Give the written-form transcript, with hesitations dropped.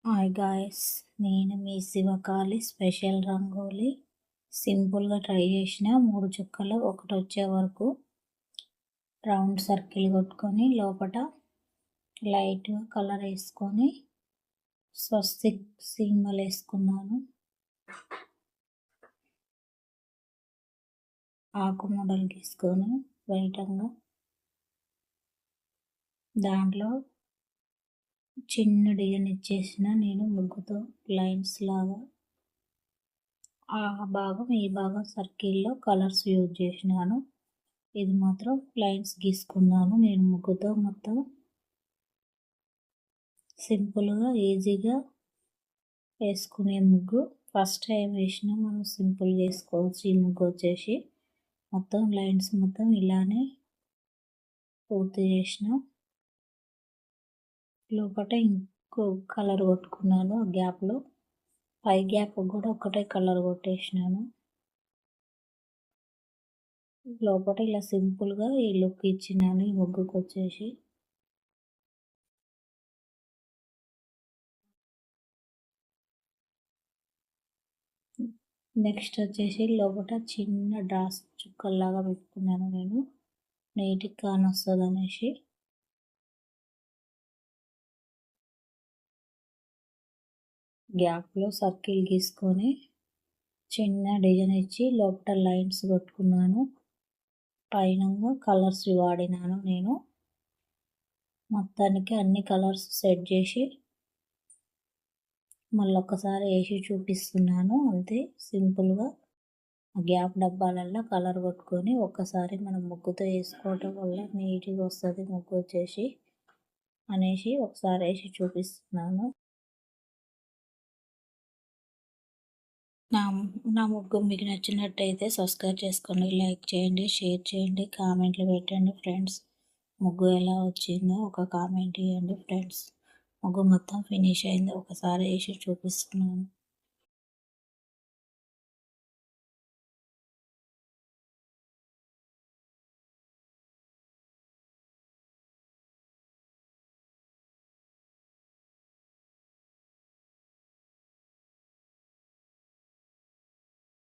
Hi guys, నేను మీ శివకాళి special rangoli సింపుల్గా try చేసిన 3 చుక్కలు ఒకటి వచ్చే వరకు రౌండ్ సర్కిల్ కొట్టుకొని లోపల లైట్గా కలర్ వేసుకొని స్వస్తిక్ సింబల్ వేసుకున్నాను. ఆకు మోడల్ గీసుకొని బయటంగా దాంట్లో చిన్న డిజైన్ ఇచ్చేసిన నేను ముగ్గుతో లైన్స్ లాగా ఆ భాగం ఈ భాగం సర్కిల్లో కలర్స్ యూజ్ చేసినాను. ఇది మాత్రం లైన్స్ గీసుకున్నాను నేను ముగ్గుతో. మొత్తం సింపుల్గా ఈజీగా వేసుకునే ముగ్గు. ఫస్ట్ టైం వేసినా మనం సింపుల్ చేసుకోవచ్చు. ఈ ముగ్గు వచ్చేసి మొత్తం లైన్స్ మొత్తం ఇలానే పూర్తి చేసిన. లోపల ఇంకో కలర్ కొట్టుకున్నాను. ఆ గ్యాప్లో పై గ్యాప్ కూడా ఒకటే కలర్ కొట్టేసినాను. లోపల ఇలా సింపుల్గా ఈ లుక్ ఇచ్చినాను ఈ ముగ్గుకు వచ్చేసి. నెక్స్ట్ వచ్చేసి లోపల చిన్న డాట్స్ చుక్కల్లాగా పెట్టుకున్నాను నేను, నీట్గా కానొస్తుంది అనేసి. గ్యాప్లో సర్కిల్ గీసుకొని చిన్న డిజైన్ ఇచ్చి లోపల లైన్స్ కొట్టుకున్నాను. పైన కలర్స్ వాడినాను నేను. మొత్తానికి అన్ని కలర్స్ సెట్ చేసి మళ్ళీ ఒక్కసారి వేసి చూపిస్తున్నాను అంతే. సింపుల్గా గ్యాప్ డబ్బాలల్లో కలర్ కొట్టుకొని ఒక్కసారి మనం ముగ్గుతో వేసుకోవటం వల్ల నీట్గా వస్తుంది ముగ్గు వచ్చేసి అనేసి ఒకసారి వేసి చూపిస్తున్నాను. నా ముగ్గు మీకు నచ్చినట్టయితే సబ్స్క్రైబ్ చేసుకోండి, లైక్ చేయండి, షేర్ చేయండి, కామెంట్లు పెట్టండి ఫ్రెండ్స్. ముగ్గు ఎలా వచ్చిందో ఒక కామెంట్ ఇవ్వండి ఫ్రెండ్స్. ముగ్గు మొత్తం ఫినిష్ అయింది, ఒకసారి వేసి చూపిస్తున్నాను.